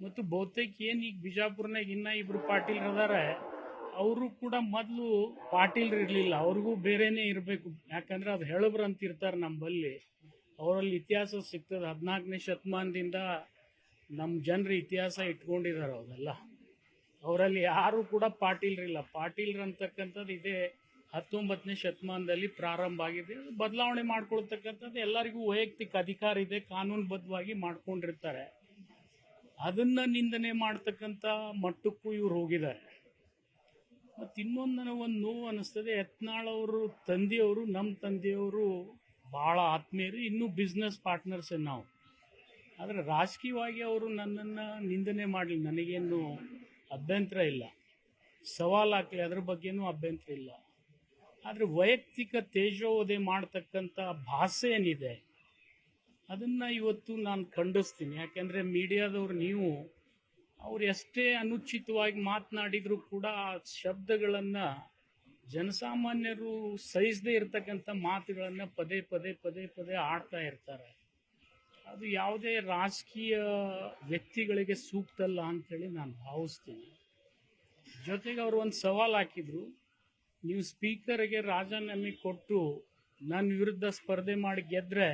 ಮತ್ತು ಬಹುತೇಕ ಏನು ಈಗ ಬಿಜಾಪುರ್ನಾಗ ಇನ್ನ ಇಬ್ರು ಪಾಟೀಲ್ ಅದಾರ, ಅವರು ಕೂಡ ಮೊದಲು ಪಾಟೀಲ್ರು ಇರಲಿಲ್ಲ, ಅವ್ರಿಗೂ ಬೇರೆನೇ ಇರಬೇಕು. ಯಾಕಂದ್ರೆ ಅದು ಹೇಳಬ್ರು ಅಂತ ಇರ್ತಾರೆ ನಮ್ಮಲ್ಲಿ, ಅವರಲ್ಲಿ ಇತಿಹಾಸ ಸಿಗ್ತದೆ. 14ನೇ ಶತಮಾನದಿಂದ ನಮ್ಮ ಜನರು ಇತಿಹಾಸ ಇಟ್ಕೊಂಡಿದ್ದಾರೆ ಅವರೆಲ್ಲ. ಅವರಲ್ಲಿ ಯಾರು ಕೂಡ ಪಾಟೀಲ್ರಿಲ್ಲ. ಪಾಟೀಲ್ರು ಅಂತಕ್ಕಂಥದ್ದು ಇದೇ 19ನೇ ಶತಮಾನದಲ್ಲಿ ಪ್ರಾರಂಭ ಆಗಿದೆ. ಬದಲಾವಣೆ ಮಾಡ್ಕೊಳ್ತಕ್ಕಂಥದ್ದು ಎಲ್ಲರಿಗೂ ವೈಯಕ್ತಿಕ ಅಧಿಕಾರ ಇದೆ, ಕಾನೂನುಬದ್ಧವಾಗಿ ಮಾಡ್ಕೊಂಡಿರ್ತಾರೆ. ಅದನ್ನ ನಿಂದನೆ ಮಾಡ್ತಕ್ಕಂಥ ಮಟ್ಟಕ್ಕೂ ಇವ್ರು ಹೋಗಿದ್ದಾರೆ. ಮತ್ತು ಇನ್ನೊಂದು ನನಗೊಂದು ನೋವು ಅನ್ನಿಸ್ತದೆ, ಯತ್ನಾಳ್ ಅವರು ತಂದೆಯವರು ನಮ್ಮ ತಂದೆಯವರು ಭಾಳ ಆತ್ಮೀಯರು, ಇನ್ನೂ ಬಿಸ್ನೆಸ್ ಪಾರ್ಟ್ನರ್ಸ್ ನಾವು. ಆದರೆ ರಾಜಕೀಯವಾಗಿ ಅವರು ನನ್ನನ್ನು ನಿಂದನೆ ಮಾಡಲಿ, ನನಗೇನು ಅಭ್ಯಂತರ ಇಲ್ಲ, ಸವಾಲು ಹಾಕಲಿ, ಅದ್ರ ಬಗ್ಗೆನೂ ಅಭ್ಯಂತರ ಇಲ್ಲ. ಆದರೆ ವೈಯಕ್ತಿಕ ತೇಜೋವಧೆ ಮಾಡ್ತಕ್ಕಂಥ ಭಾಷೆ ಏನಿದೆ ಅದನ್ನು ಇವತ್ತು ನಾನು ಖಂಡಿಸ್ತೀನಿ. ಯಾಕೆಂದರೆ ಮೀಡಿಯಾದವ್ರು ನೀವು ಅವ್ರು ಎಷ್ಟೇ ಅನುಚಿತವಾಗಿ ಮಾತನಾಡಿದರೂ ಕೂಡ ಆ ಶಬ್ದಗಳನ್ನು ಜನಸಾಮಾನ್ಯರು ಸಹಿಸದೇ ಇರತಕ್ಕಂಥ ಮಾತುಗಳನ್ನು ಪದೇ ಪದೇ ಪದೇ ಪದೇ ಆಡ್ತಾ ಇರ್ತಾರೆ. ಅದು ಯಾವುದೇ ರಾಜಕೀಯ ವ್ಯಕ್ತಿಗಳಿಗೆ ಸೂಕ್ತ ಅಲ್ಲ ಅಂಥೇಳಿ ನಾನು ಭಾವಿಸ್ತೀನಿ. ಜೊತೆಗೆ ಅವರು ಒಂದು ಸವಾಲು ಹಾಕಿದ್ರು, ನೀವು ಸ್ಪೀಕರ್ಗೆ ರಾಜೀನಾಮೆ ಕೊಟ್ಟು ನನ್ನ ವಿರುದ್ಧ ಸ್ಪರ್ಧೆ ಮಾಡಿ ಗೆದ್ದರೆ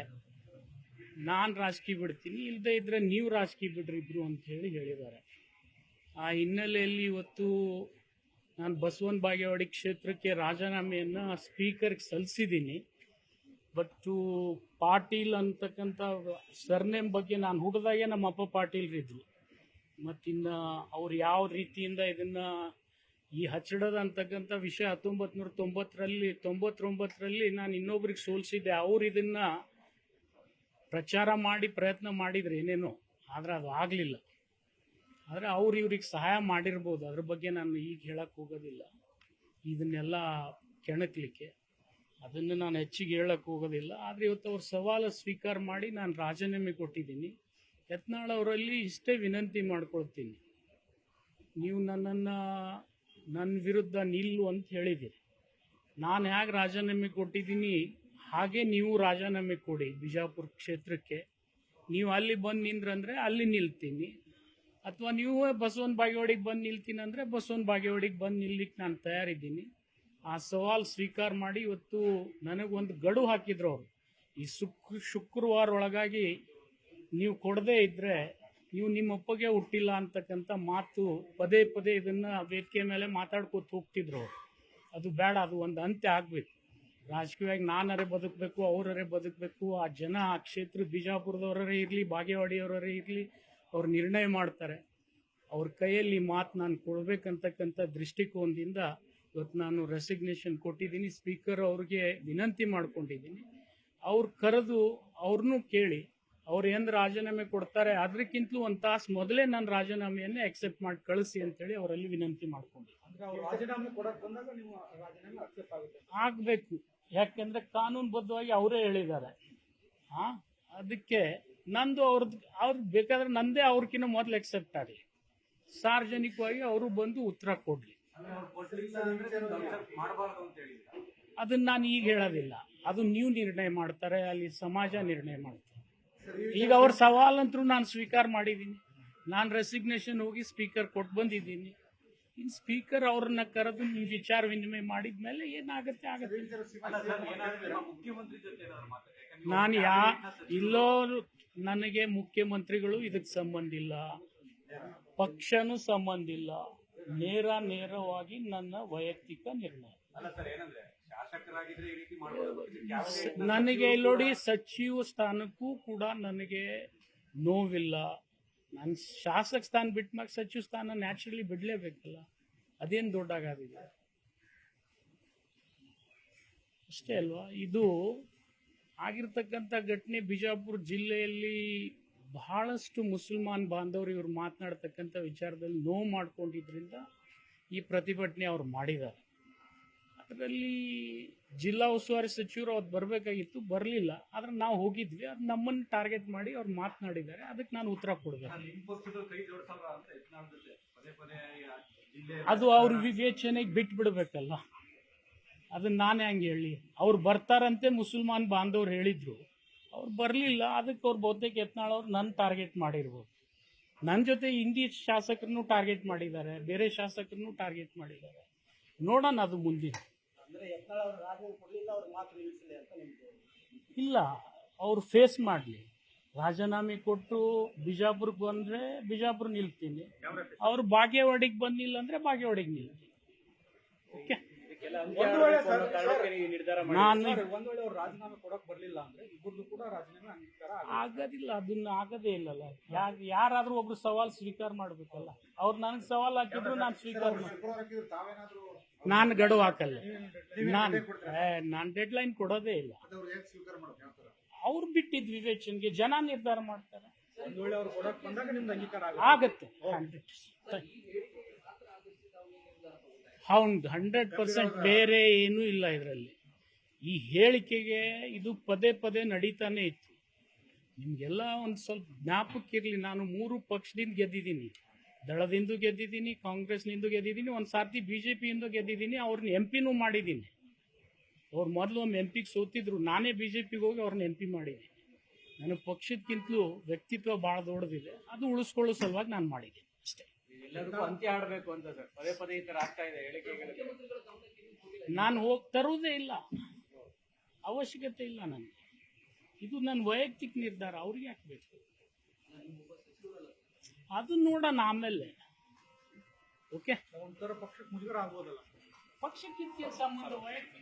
ನಾನು ರಾಜಕೀಯ ಬಿಡ್ತೀನಿ, ಇಲ್ಲದೇ ಇದ್ದರೆ ನೀವು ರಾಜಕೀಯ ಬಿಡ್ರಿ ಇಬ್ರು ಅಂತ ಹೇಳಿದ್ದಾರೆ. ಆ ಹಿನ್ನೆಲೆಯಲ್ಲಿ ಇವತ್ತು ನಾನು ಬಸವನ ಬಾಗೇವಾಡಿ ಕ್ಷೇತ್ರಕ್ಕೆ ರಾಜೀನಾಮೆಯನ್ನು ಸ್ಪೀಕರ್ಗೆ ಸಲ್ಲಿಸಿದ್ದೀನಿ. ಬಟ್ ಪಾಟೀಲ್ ಅಂತಕ್ಕಂಥ ಸರ್ನೇಮ್ ಬಗ್ಗೆ ನಾನು ಹುಟ್ಟಿದಾಗೆ ನಮ್ಮ ಅಪ್ಪ ಪಾಟೀಲ್ರಿದ್ರು. ಮತ್ತಿನ್ನು ಅವ್ರು ಯಾವ ರೀತಿಯಿಂದ ಇದನ್ನು ಈ ಹಚ್ಚಡದ ಅಂತಕ್ಕಂಥ ವಿಷಯ 1999ರಲ್ಲಿ ನಾನು ಇನ್ನೊಬ್ರಿಗೆ ಸೋಲಿಸಿದ್ದೆ. ಅವ್ರು ಇದನ್ನು ಪ್ರಚಾರ ಮಾಡಿ ಪ್ರಯತ್ನ ಮಾಡಿದ್ರು ಏನೇನೋ, ಆದರೆ ಅದು ಆಗಲಿಲ್ಲ. ಆದರೆ ಅವ್ರು ಇವ್ರಿಗೆ ಸಹಾಯ ಮಾಡಿರ್ಬೋದು, ಅದ್ರ ಬಗ್ಗೆ ನಾನು ಈಗ ಹೇಳಕ್ಕೆ ಹೋಗೋದಿಲ್ಲ. ಇದನ್ನೆಲ್ಲ ಕೆಣಕಲಿಕ್ಕೆ ಅದನ್ನು ನಾನು ಹೆಚ್ಚಿಗೆ ಹೇಳಕ್ಕೆ ಹೋಗೋದಿಲ್ಲ. ಆದರೆ ಇವತ್ತು ಅವ್ರ ಸವಾಲು ಸ್ವೀಕಾರ ಮಾಡಿ ನಾನು ರಾಜೀನಾಮೆ ಕೊಟ್ಟಿದ್ದೀನಿ. ಯತ್ನಾಳ್ ಅವರಲ್ಲಿ ಇಷ್ಟೇ ವಿನಂತಿ ಮಾಡ್ಕೊಳ್ತೀನಿ, ನೀವು ನನ್ನ ವಿರುದ್ಧ ನಿಲ್ಲು ಅಂತ ಹೇಳಿದ್ದೀರಿ. ನಾನು ಹೇಗೆ ರಾಜೀನಾಮೆ ಕೊಟ್ಟಿದ್ದೀನಿ ಹಾಗೆ ನೀವು ರಾಜೀನಾಮೆ ಕೊಡಿ ಬಿಜಾಪುರ ಕ್ಷೇತ್ರಕ್ಕೆ. ನೀವು ಅಲ್ಲಿ ಬಂದು ನಿಂದ್ರಂದ್ರೆ ಅಲ್ಲಿ ನಿಲ್ತೀನಿ, ಅಥವಾ ನೀವು ಬಸವನ ಬಾಗೇವಾಡಿಗೆ ಬಂದು ನಿಲ್ತೀನಿ ಅಂದರೆ ಬಸವನ ಬಾಗೇವಾಡಿಗೆ ಬಂದು ನಿಲ್ಲಿಕ್ಕೆ ನಾನು ತಯಾರಿದ್ದೀನಿ. ಆ ಸವಾಲು ಸ್ವೀಕಾರ ಮಾಡಿ ಇವತ್ತು ನನಗೊಂದು ಗಡುವು ಹಾಕಿದ್ರು ಅವರು. ಈ ಶುಕ್ರವಾರ ಒಳಗಾಗಿ ನೀವು ಕೊಡದೇ ಇದ್ದರೆ ನೀವು ನಿಮ್ಮ ಒಪ್ಪಿಗೆ ಹುಟ್ಟಿಲ್ಲ ಅಂತಕ್ಕಂಥ ಮಾತು ಪದೇ ಪದೇ ಇದನ್ನು ವೇದಿಕೆ ಮೇಲೆ ಮಾತಾಡ್ಕೋತ ಹೋಗ್ತಿದ್ರು ಅವರು. ಅದು ಬೇಡ, ಅದು ಒಂದು ಅಂತ್ಯ ಆಗಬೇಕು. ರಾಜಕೀಯವಾಗಿ ನಾನರೇ ಬದುಕಬೇಕು, ಅವರೇ ಬದುಕಬೇಕು. ಆ ಜನ ಆ ಕ್ಷೇತ್ರ ಬಿಜಾಪುರದವರೇ ಇರಲಿ, ಬಾಗೇವಾಡಿಯವರೇ ಇರಲಿ, ಅವ್ರು ನಿರ್ಣಯ ಮಾಡ್ತಾರೆ. ಅವ್ರ ಕೈಯಲ್ಲಿ ಮಾತು ನಾನು ಕೊಡಬೇಕಂತಕ್ಕಂಥ ದೃಷ್ಟಿಕೋನದಿಂದ ಇವತ್ತು ನಾನು ರೆಸಿಗ್ನೇಷನ್ ಕೊಟ್ಟಿದ್ದೀನಿ. ಸ್ಪೀಕರ್ ಅವ್ರಿಗೆ ವಿನಂತಿ ಮಾಡ್ಕೊಂಡಿದ್ದೀನಿ, ಅವ್ರು ಕರೆದು ಅವ್ರನ್ನೂ ಕೇಳಿ ಅವ್ರು ಏನು ರಾಜೀನಾಮೆ ಕೊಡ್ತಾರೆ ಅದಕ್ಕಿಂತಲೂ ಒಂದು ತಾಸು ಮೊದಲೇ ನಾನು ರಾಜೀನಾಮೆಯನ್ನೇ ಅಕ್ಸೆಪ್ಟ್ ಮಾಡಿ ಕಳಿಸಿ ಅಂತೇಳಿ ಅವರಲ್ಲಿ ವಿನಂತಿ ಮಾಡ್ಕೊಂಡಿದ್ದೀನಿ. ಆಗಬೇಕು, ಯಾಕೆಂದರೆ ಕಾನೂನುಬದ್ಧವಾಗಿ ಅವರೇ ಹೇಳಿದ್ದಾರೆ. ಅದಕ್ಕೆ ನಂದು ಅವ್ರದ್ದು ಬೇಕಾದ್ರೆ ನಂದೇ ಅವ್ರಕ್ಕಿಂತ ಮೊದಲು ಎಕ್ಸೆಪ್ಟ್ ಆಗಲಿ, ಸಾರ್ವಜನಿಕವಾಗಿ ಅವರು ಬಂದು ಉತ್ತರ ಕೊಡಲಿ. ಅದನ್ನ ನಾನು ಈಗ ಹೇಳೋದಿಲ್ಲ, ಅದು ನೀವು ನಿರ್ಣಯ ಮಾಡ್ತಾರೆ, ಅಲ್ಲಿ ಸಮಾಜ ನಿರ್ಣಯ ಮಾಡ್ತಾರೆ. ಈಗ ಅವ್ರ ಸವಾಲಂತರೂ ನಾನು ಸ್ವೀಕಾರ ಮಾಡಿದ್ದೀನಿ. ನಾನು ರೆಸಿಗ್ನೇಷನ್ ಹೋಗಿ ಸ್ಪೀಕರ್ ಕೊಟ್ಟು ಬಂದಿದ್ದೀನಿ. ಇನ್ನು ಸ್ಪೀಕರ್ ಅವ್ರನ್ನ ಕರೆದು ನೀವು ವಿಚಾರ ವಿನಿಮಯ ಮಾಡಿದ್ಮೇಲೆ ಏನಾಗುತ್ತೆ ಆಗುತ್ತೆ. ನಾನು ಇಲ್ಲೋ ನನಗೆ ಮುಖ್ಯಮಂತ್ರಿಗಳು ಇದಕ್ಕೆ ಸಂಬಂಧ ಇಲ್ಲ, ಪಕ್ಷನೂ ಸಂಬಂಧ ಇಲ್ಲ, ನೇರವಾಗಿ ನನ್ನ ವೈಯಕ್ತಿಕ ನಿರ್ಣಯ. ನನಗೆ ನೋಡಿ ಸಚಿವ ಸ್ಥಾನಕ್ಕೂ ಕೂಡ ನನಗೆ ನೋವಿಲ್ಲ. ನಾನು ಶಾಸಕ ಸ್ಥಾನ ಬಿಟ್ಟಾಗ ಸಚಿವ ಸ್ಥಾನ ನ್ಯಾಚುರಲಿ ಬಿಡಲೇಬೇಕಲ್ಲ, ಅದೇನು ದೊಡ್ಡಾಗಿದೆ ಅಷ್ಟೇ ಅಲ್ವಾ. ಇದು ಆಗಿರ್ತಕ್ಕಂಥ ಘಟನೆ ಬಿಜಾಪುರ ಜಿಲ್ಲೆಯಲ್ಲಿ ಬಹಳಷ್ಟು ಮುಸಲ್ಮಾನ್ ಬಾಂಧವರು ಇವರು ಮಾತನಾಡ್ತಕ್ಕಂಥ ವಿಚಾರದಲ್ಲಿ ನೋವು ಮಾಡ್ಕೊಂಡಿದ್ರಿಂದ ಈ ಪ್ರತಿಭಟನೆ ಅವ್ರು ಮಾಡಿದ್ದಾರೆ. ಅದರಲ್ಲಿ ಜಿಲ್ಲಾ ಉಸ್ತುವಾರಿ ಸಚಿವರು ಅವ್ರು ಬರಬೇಕಾಗಿತ್ತು, ಬರಲಿಲ್ಲ. ಆದ್ರೆ ನಾವು ಹೋಗಿದ್ವಿ, ಅದು ನಮ್ಮನ್ನು ಟಾರ್ಗೆಟ್ ಮಾಡಿ ಅವ್ರು ಮಾತನಾಡಿದ್ದಾರೆ, ಅದಕ್ಕೆ ನಾನು ಉತ್ತರ ಕೊಡಬೇಕು. ಅದು ಅವ್ರ ವಿವೇಚನೆಗೆ ಬಿಟ್ಟು ಬಿಡಬೇಕಲ್ಲ, ಅದನ್ನ ನಾನು ಹೆಂಗೆ ಹೇಳಿ. ಅವ್ರು ಬರ್ತಾರಂತೆ ಮುಸಲ್ಮಾನ್ ಬಾಂಧವ್ರು ಹೇಳಿದ್ರು, ಅವ್ರು ಬರಲಿಲ್ಲ. ಅದಕ್ಕೆ ಅವ್ರು ಬಹುತೇಕ ಯತ್ನಾಳ್ ಅವ್ರು ನನ್ನ ಟಾರ್ಗೆಟ್ ಮಾಡಿರ್ಬೋದು. ನನ್ನ ಜೊತೆ ಹಿಂದಿ ಶಾಸಕರನ್ನು ಟಾರ್ಗೆಟ್ ಮಾಡಿದ್ದಾರೆ, ಬೇರೆ ಶಾಸಕರನ್ನು ಟಾರ್ಗೆಟ್ ಮಾಡಿದ್ದಾರೆ. ನೋಡೋಣ ಅದು ಮುಂದಿನ. ಇಲ್ಲ, ಅವ್ರು ಫೇಸ್ ಮಾಡಲಿ. ರಾಜೀನಾಮೆ ಕೊಟ್ಟು ಬಿಜಾಪುರಕ್ಕೆ ಬಂದರೆ ಬಿಜಾಪುರ ನಿಲ್ತೀನಿ, ಅವ್ರು ಬಾಗೇವಾಡಿಗೆ ಬಂದಿಲ್ಲ ಅಂದರೆ ಬಾಗೇವಾಡಿಗೆ ನಿಲ್ತೀನಿ. ಓಕೆ, ನಾನು ರಾಜೀನಾಮೆ ಕೊಡಕ್ ಬರ್ಲಿಲ್ಲ ಅಂದ್ರೆ ಇಬ್ಬರದು ಕೂಡ ರಾಜೀನಾಮೆ ಅಂಗೀಕಾರ ಆಗೋದಿಲ್ಲ, ಅದನ್ನ ಆಗೋದೇ ಇಲ್ಲಲ್ಲ. ಯಾರಾದ್ರೂ ಒಬ್ರು ಸವಾಲ್ ಸ್ವೀಕಾರ ಮಾಡ್ಬೇಕಲ್ಲ. ಅವ್ರು ನನಗೆ ಸವಾಲ್ ಹಾಕಿದ್ರು ನಾನು ಸ್ವೀಕಾರ ಮಾಡಿ, ನಾನು ಗಡುವು ಹಾಕಲ್ಲ. ನಾನು ಡೆಡ್ ಲೈನ್ ಕೊಡೋದೇ ಇಲ್ಲ. ಅವ್ರು ಬಿಟ್ಟಿದ್ ವಿವೇಚನೆಗೆ ಜನ ನಿರ್ಧಾರ ಮಾಡ್ತಾರೆ. ಒಂದ್ ವೇಳೆ ಅವ್ರು ಕೊಡಕ್ ಬಂದಾಗ ನಿಮ್ದು ಅಂಗೀಕಾರ ಆಗತ್ತೆ. 100% ಬೇರೆ ಏನೂ ಇಲ್ಲ ಇದರಲ್ಲಿ. ಈ ಹೇಳಿಕೆಗೆ ಇದು ಪದೇ ಪದೇ ನಡೀತಾನೆ ಇತ್ತು. ನಿಮ್ಗೆಲ್ಲ ಒಂದು ಸ್ವಲ್ಪ ಜ್ಞಾಪಕ್ಕಿರಲಿ, ನಾನು 3 ಪಕ್ಷದಿಂದ ಗೆದ್ದಿದ್ದೀನಿ. ದಳದಿಂದ ಗೆದ್ದಿದ್ದೀನಿ, ಕಾಂಗ್ರೆಸ್ನಿಂದ ಗೆದ್ದಿದ್ದೀನಿ, ಒಂದು ಸಾರ್ತಿ ಬಿಜೆಪಿಯಿಂದ ಗೆದ್ದಿದ್ದೀನಿ. ಅವ್ರನ್ನ ಎಂಪಿನೂ ಮಾಡಿದ್ದೀನಿ. ಅವ್ರು ಮೊದಲು ಒಮ್ಮೆ ಎಂಪಿಗೆ ಸೋತಿದ್ರು, ನಾನೇ ಬಿಜೆಪಿಗೆ ಹೋಗಿ ಅವ್ರನ್ನ ಎಂಪಿ ಮಾಡಿದ್ದೀನಿ. ನನಗೆ ಪಕ್ಷದಕ್ಕಿಂತಲೂ ವ್ಯಕ್ತಿತ್ವ ಭಾಳ ದೊಡ್ಡದಿದೆ, ಅದು ಉಳಿಸ್ಕೊಳ್ಳೋ ಸಲುವಾಗಿ ನಾನು ಮಾಡಿದ್ದೀನಿ ಅಷ್ಟೇ. ಎಲ್ಲದಕ್ಕೂ ಅಂತ್ಯ ಆಡಬೇಕು ಅಂತ ಸರ್, ಪದೇ ಪದೇ ಈ ತರ ಆಗ್ತಾ ಇದೆ ಹೇಳಿಕೆಗಳಿಗೆ. ನಾನು ಹೋಗಿ ತರುವುದೇ ಇಲ್ಲ, ಅವಶ್ಯಕತೆ ಇಲ್ಲ ನನಗೆ. ಇದು ನನ್ನ ವೈಯಕ್ತಿಕ ನಿರ್ಧಾರ, ಅವ್ರಿಗೆ ಹಾಕ್ಬೇಕು. ಅದು ನೋಡೋಣ ಆಮೇಲೆ. ಓಕೆ, ಒಂಥರ ಪಕ್ಷಕ್ಕೆ ಮುಜುಗರ ಆಗ್ಬೋದಲ್ಲ. ಪಕ್ಷಕ್ಕಿಂತ ಸಂಬಂಧ ವೈಯಕ್ತಿಕ